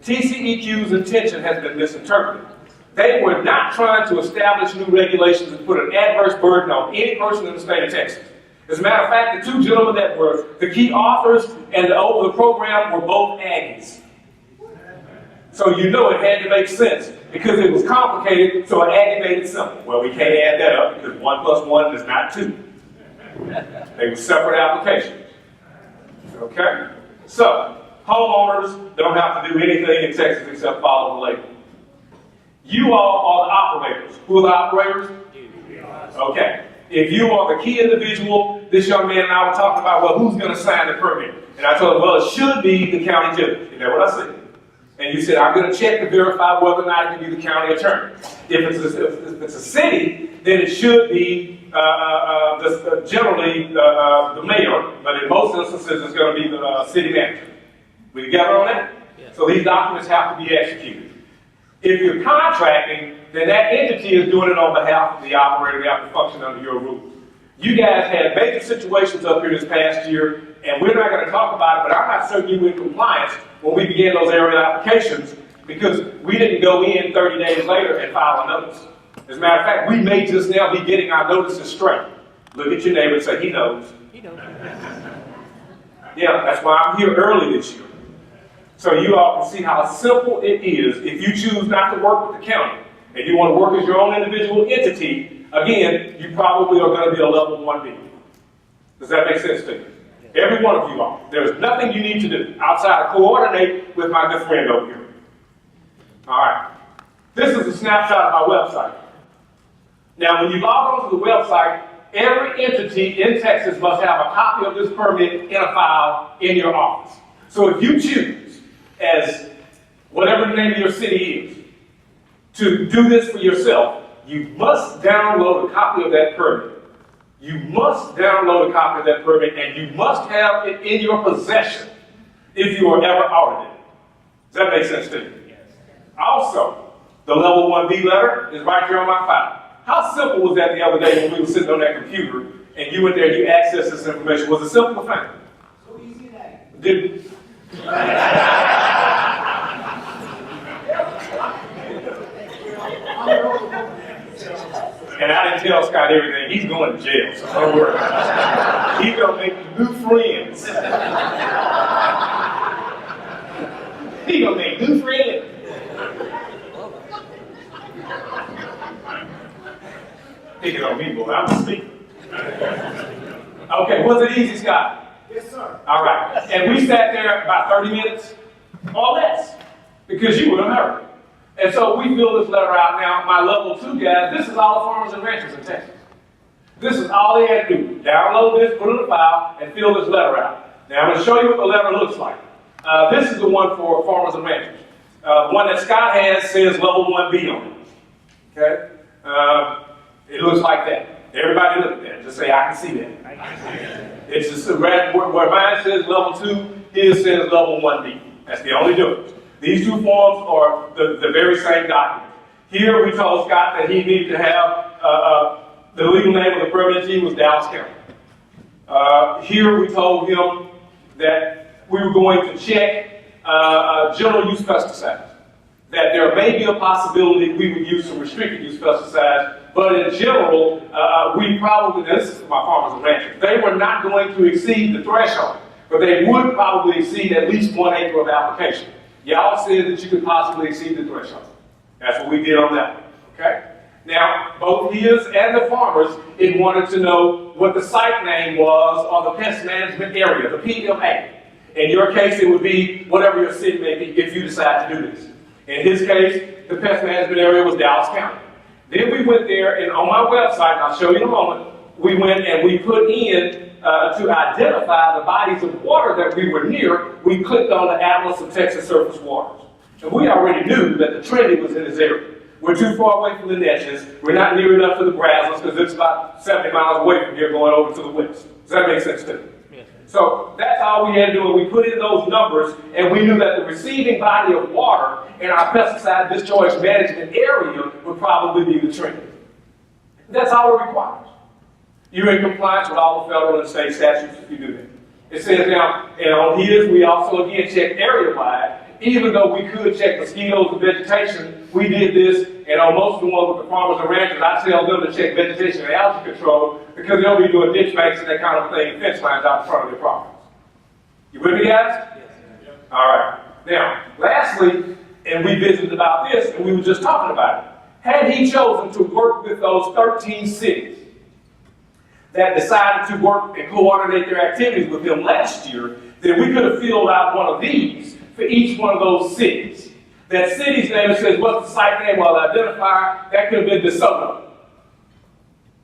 TCEQ's intention has been misinterpreted. They were not trying to establish new regulations and put an adverse burden on any person in the state of Texas. As a matter of fact, the 2 gentlemen that were the key authors and the program were both Aggies. So you know it had to make sense because it was complicated, so an Aggie made it simple. Well, we can't add that up because 1 plus 1 is not 2. They were separate applications. Okay? So, homeowners don't have to do anything in Texas except follow the label. You all are the operators. Who are the operators? Okay. If you are the key individual, this young man and I were talking about, well, who's going to sign the permit? And I told him, well, it should be the county judge. You know what I said? And you said, I'm going to check to verify whether or not it can be the county attorney. If it's a city, then it should be generally the mayor, but in most instances, it's going to be the city manager. We together on that? Yeah. So these documents have to be executed. If you're contracting, then that entity is doing it on behalf of the operator. They have to function under your rules. You guys had major situations up here this past year, and we're not going to talk about it, but I'm not certain you were in compliance when we began those aerial applications because we didn't go in 30 days later and file a notice. As a matter of fact, we may just now be getting our notices straight. Look at your neighbor and say, he knows. He knows. Yeah, that's why I'm here early this year. So you all can see how simple it is if you choose not to work with the county and you want to work as your own individual entity. Again, you probably are going to be a level 1B. Does that make sense to you? Every one of you are. There's nothing you need to do outside of coordinate with my good friend over here. All right. This is a snapshot of our website. Now, when you log onto the website, every entity in Texas must have a copy of this permit in a file in your office. So if you choose, as whatever the name of your city is, to do this for yourself, you must download a copy of that permit. You must download a copy of that permit, and you must have it in your possession if you are ever audited. Does that make sense to you? Yes. Also, the level 1B letter is right here on my file. How simple was that the other day when we were sitting on that computer and you went there and you accessed this information? Was it simple thing? So easy that. Did And I didn't tell Scott everything. He's going to jail, so don't worry. He's going to make new friends. He's going to make new friends. Take it on me, boy. I'm a speaker. Okay, was it easy, Scott? Yes, sir. All right. And we sat there about 30 minutes or less because you were in a hurry. And so we fill this letter out. Now, my level 2 guys, this is all the farmers and ranchers in Texas. This is all they had to do. Download this, put it in a file, and fill this letter out. Now, I'm going to show you what the letter looks like. This is the one for farmers and ranchers. The one that Scott has says level 1B on it. Okay? It looks like that. Everybody look at that. Just say, I can see that. It's just where mine says level 2, his says level 1B. That's the only difference. These two forms are the very same document. Here we told Scott that he needed to have the legal name of the permittee was Dallas County. Here we told him that we were going to check general use pesticides. That there may be a possibility we would use some restricted use pesticides, but in general, we probably, this is for my farmers and ranchers, they were not going to exceed the threshold, but they would probably exceed at least 1 acre of application. Y'all said that you could possibly exceed the threshold. That's what we did on that one, okay? Now, both his and the farmers, it wanted to know what the site name was or the pest management area, the PMA. In your case, it would be whatever your city may be if you decide to do this. In his case, the pest management area was Dallas County. Then we went there, and on my website, and I'll show you in a moment, we went and we put in, to identify the bodies of water that we were near, we clicked on the Atlas of Texas Surface Waters. And we already knew that the Trinity was in this area. We're too far away from the Neches. We're not near enough to the Brazos because it's about 70 miles away from here going over to the west. Does that make sense to you? Yes. So that's all we had to do. We put in those numbers, and we knew that the receiving body of water in our pesticide discharge management area would probably be the Trinity. That's all it requires. You're in compliance with all the federal and state statutes if you do that. It says now, and on his, we also again checked area-wide. Even though we could check mosquitoes and vegetation, we did this, and on most of the ones with the farmers and ranchers, I tell them to check vegetation and algae control because they'll be doing ditch banks and that kind of thing, fence lines out in front of their properties. You with me, guys? Yes. All right. Now, lastly, and we visited about this, and we were just talking about it. Had he chosen to work with those 13 cities that decided to work and coordinate their activities with him last year, then we could have filled out one of these for each one of those cities. That city's name says, what's the site name? Well, identifier, that could have been DeSoto.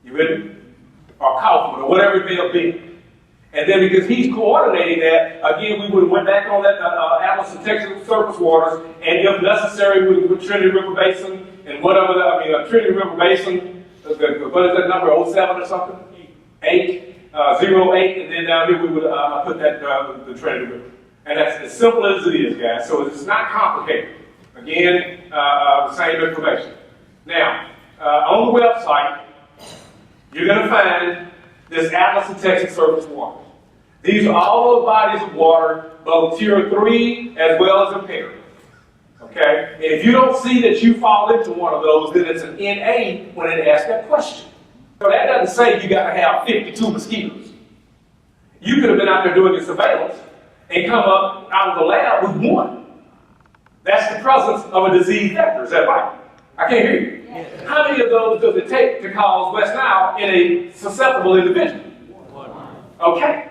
You ready? Or Kaufman, or whatever it may have been. And then because he's coordinating that, again, we would have went back on that Atlas of Texas Surface Waters, and if necessary, we would put Trinity River Basin, and whatever, Trinity River Basin, what is that number, 07 or something? 08, and then down here we would put that, the Trinity River. And that's as simple as it is, guys. So it's not complicated. Again, the same information. Now, on the website, you're going to find this Atlas of Texas surface waters. These are all those bodies of water, both tier 3 as well as impaired. Okay? And if you don't see that you fall into one of those, then it's an NA when it asks that question. So that doesn't say you got to have 52 mosquitoes. You could have been out there doing your surveillance and come up out of the lab with one. That's the presence of a disease vector. Is that right? I can't hear you. Yes. How many of those does it take to cause West Nile in a susceptible individual? Okay.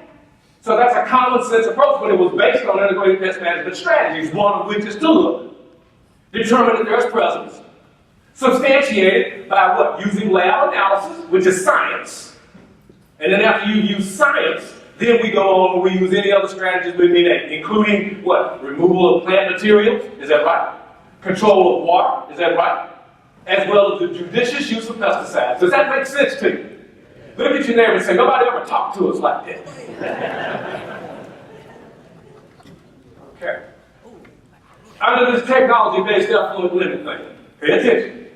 So that's a common sense approach, but it was based on integrated pest management strategies, one of which is to look, determine that there's presence, substantiated by what? Using lab analysis, which is science. And then after you use science, then we go on and we use any other strategies we may, including what? Removal of plant materials, is that right? Control of water, is that right? As well as the judicious use of pesticides. Does that make sense to you? Look at your neighbor and say, nobody ever talked to us like this. Okay. Under this technology-based effluent limit thing, pay attention.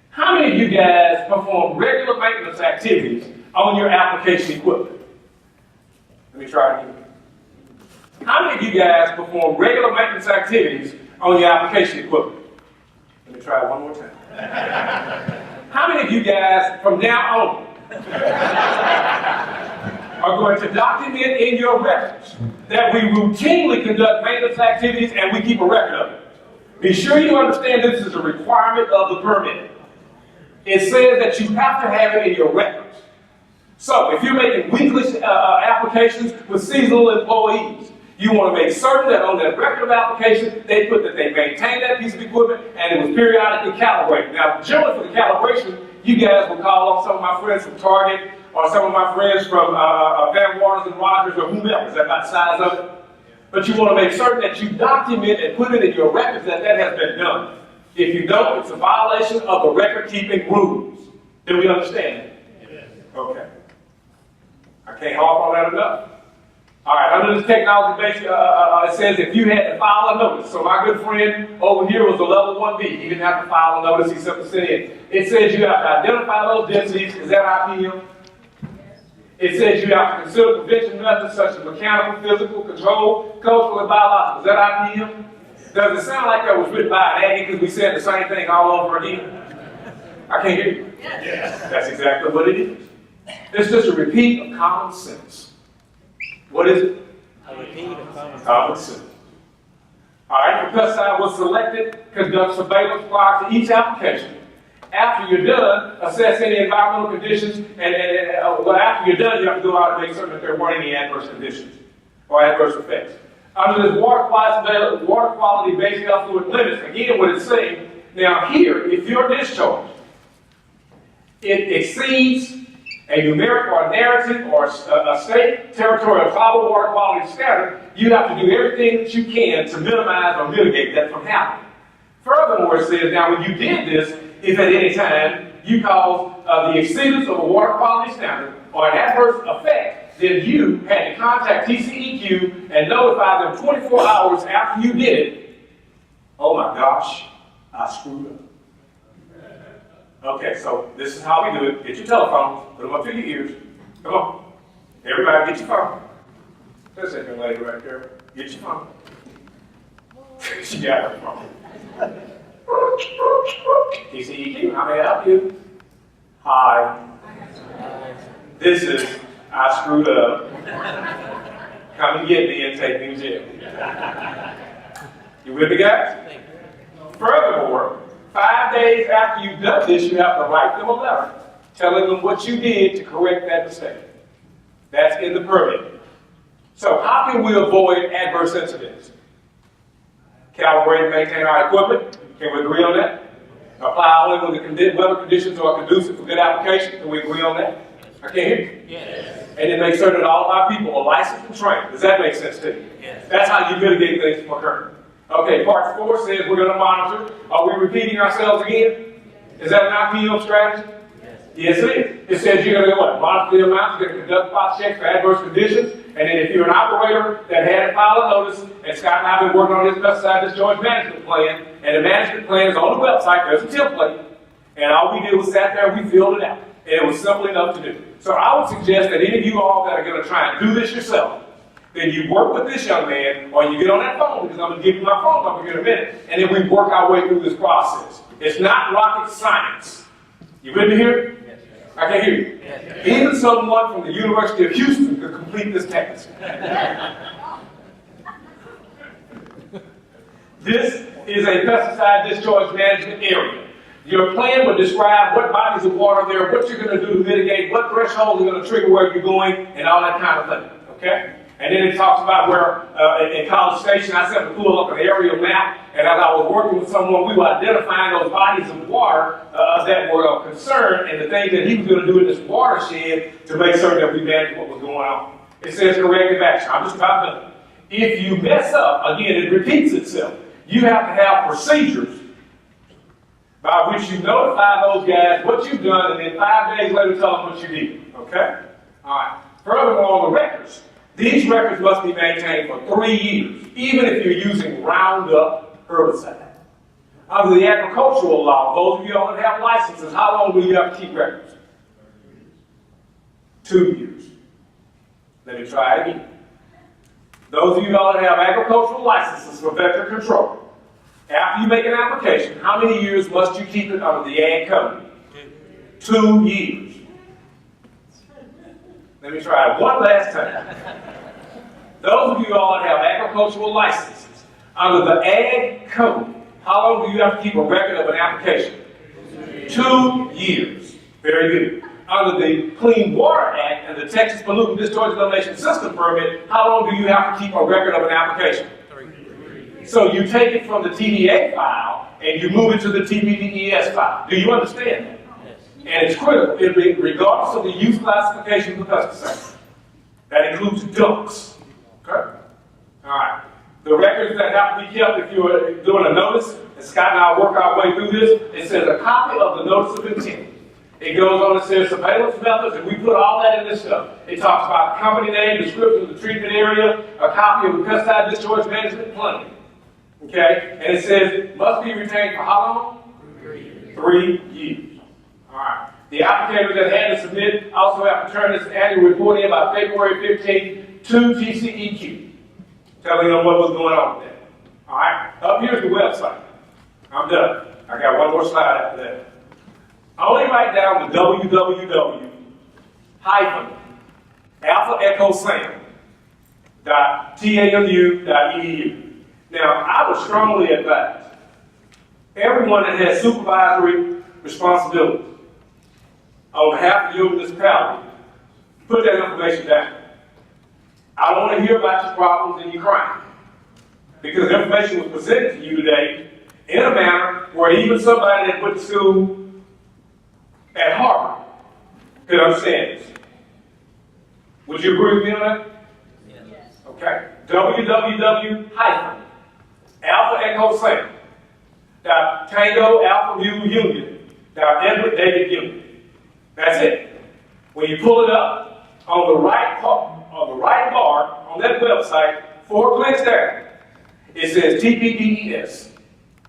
How many of you guys perform regular maintenance activities on your application equipment? Let me try again. How many of you guys perform regular maintenance activities on your application equipment? Let me try it one more time. How many of you guys, from now on, are going to document in your records that we routinely conduct maintenance activities and we keep a record of it? Be sure you understand this is a requirement of the permit. It says that you have to have it in your records. So if you're making weekly applications with seasonal employees, you want to make certain that on that record of application, they put that they maintain that piece of equipment and it was periodically calibrated. Now, generally for the calibration, you guys will call on some of my friends from Target or some of my friends from Van Waters and Rogers or whomever. Is that about the size of it? But you want to make certain that you document and put it in your records that that has been done. If you don't, it's a violation of the record-keeping rules. Do we understand? Yes. Okay. I can't harp on that enough. All right, under this technology-based, it says if you had to file a notice. So my good friend over here was a level 1B. He didn't have to file a notice, he simply sent in. It says you have to identify those densities. Is that IPM? It says you have to consider prevention methods such as mechanical, physical, control, cultural, and biological. Is that IPM? Does it sound like that was written by an Aggie because we said the same thing all over again? I can't hear you. Yes. That's exactly what it is. It's just a repeat of common sense. What is it? A repeat of common sense. All right, the pesticide was selected, conduct surveillance prior to each application. After you're done, assess any environmental conditions, and after you're done, you have to go out and make certain that there weren't any adverse conditions or adverse effects. Under this water quality-based effluent limits, again, what it's saying, now here, if your discharge, it exceeds a numeric or a narrative or a state, territorial, tribal water quality standard, you have to do everything that you can to minimize or mitigate that from happening. Furthermore, it says, now when you did this, if at any time you cause the exceedance of a water quality standard or an adverse effect, then you had to contact TCEQ and notify them 24 hours after you did it. Oh my gosh, I screwed up. Okay, so this is how we do it. Get your telephone, put them up to your ears. Come on. Everybody get your phone. There's that young lady right there. Get your phone. She got her phone. TCEQ, how may I help you? Hi. This is, I screwed up. Come and get me and take me to jail. You with me, guys? Furthermore, 5 days after you've done this, you have to write them a letter telling them what you did to correct that mistake. That's in the permit. So how can we avoid adverse incidents? Calibrate and maintain our equipment. Can we agree on that? Apply only when the weather conditions are conducive for good application. Can we agree on that? I can't hear you. Yes. And then make certain that all of our people are licensed and trained. Does that make sense to you? Yes. That's how you mitigate things from occurring. Okay, part 4 says we're going to monitor. Are we repeating ourselves again? Is that an IPM strategy? Yes, it is. It says you're going to what? Monitor the amounts, you're going to conduct spot checks for adverse conditions, and then if you're an operator that had to file a notice, and Scott and I have been working on this pesticide discharge management plan, and the management plan is on the website, there's a template, and all we did was sat there and we filled it out. And it was simple enough to do. So I would suggest that any of you all that are going to try and do this yourself, then you work with this young man, or you get on that phone, because I'm going to give you my phone number here in a minute, and then we work our way through this process. It's not rocket science. You with me here? Yes. I can hear you. Yes. Even someone from the University of Houston could complete this task. This is a pesticide discharge management area. Your plan would describe what bodies of water there, what you're going to do to mitigate, what thresholds are going to trigger where you're going, and all that kind of thing. Okay? And then it talks about where, in College Station, I set to pull up an aerial map, and as I was working with someone, we were identifying those bodies of water that were of concern, and the things that he was going to do in this watershed to make certain that we managed what was going on. It says corrective action. I'm just about done. If you mess up, again, it repeats itself. You have to have procedures by which you notify those guys what you've done, and then 5 days later tell them what you did. Okay? All right. Furthermore, the records. These records must be maintained for 3 years, even if you're using Roundup herbicide. Under the agricultural law, those of you all that have licenses, how long do you have to keep records? 2 years. Let me try it again. Those of you all that have agricultural licenses for vector control, after you make an application, how many years must you keep it under the Ag Code? 2 years. Let me try it one last time. Those of you all that have agricultural licenses, under the Ag Code, how long do you have to keep a record of an application? 2 years. Very good. Under the Clean Water Act and the Texas Pollutant Discharge Elimination System Permit, how long do you have to keep a record of an application? 3. So you take it from the TDA file and you move it to the TPDES file. Do you understand that? And it's critical, regardless of the use classification of the pesticide. That includes dunks. Okay? All right. The records that have to be kept if you're doing a notice, and Scott and I work our way through this, it says a copy of the notice of intent. It goes on and says surveillance methods, and we put all that in this stuff. It talks about the company name, description of the treatment area, a copy of the pesticide discharge management plan. Okay? And it says must be retained for how long? 3 years. 3 years. All right. The applicators that had to submit also have to turn this annual report in by February 15th to TCEQ, telling them what was going on with that. All right. Up here's the website. I'm done. I got one more slide after that. I only write down the www-alpha-echo-sam.tamu.edu. Now, I would strongly advise everyone that has supervisory responsibilities on behalf of your municipality, put that information down. I don't want to hear about your problems and your crime, because the information was presented to you today in a manner where even somebody that went to school at Harvard could understand this. Would you agree with me on that? Yes. Okay. www-alpha-echo-sam.tango-alpha-mu-union.edward-david-union. That's it. When you pull it up, on the right bar on that website, 4 clicks down, it says TPDES.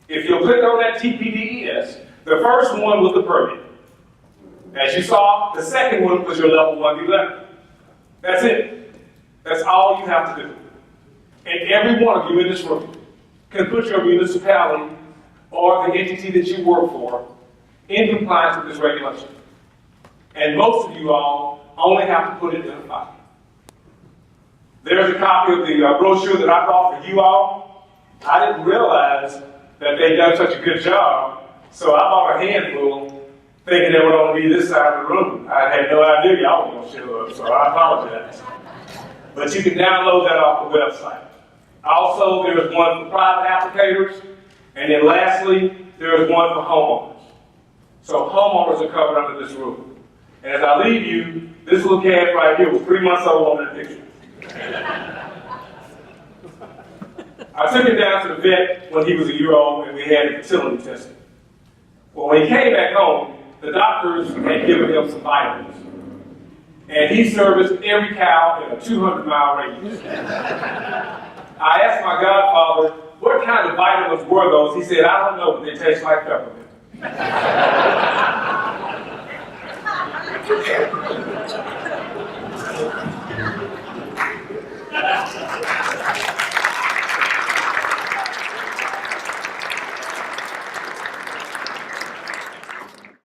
If you'll click on that TPDES, the first one was the permit. As you saw, the second one was your level 1 letter. That's it. That's all you have to do. And every one of you in this room can put your municipality or the entity that you work for in compliance with this regulation. And most of you all only have to put it in a file. There's a copy of the brochure that I brought for you all. I didn't realize that they'd done such a good job, so I bought a handful thinking they would only be this side of the room. I had no idea y'all were going to show up, so I apologize. But you can download that off the website. Also, there's one for private applicators, and then lastly, there's one for homeowners. So homeowners are covered under this rule. And as I leave you, this little calf right here was 3 months old on that picture. I took him down to the vet when he was a year old, and we had him fertility tested. Well, when he came back home, the doctors had given him some vitamins. And he serviced every cow in a 200-mile radius. I asked my godfather, what kind of vitamins were those? He said, I don't know, but they taste like peppermint. You can't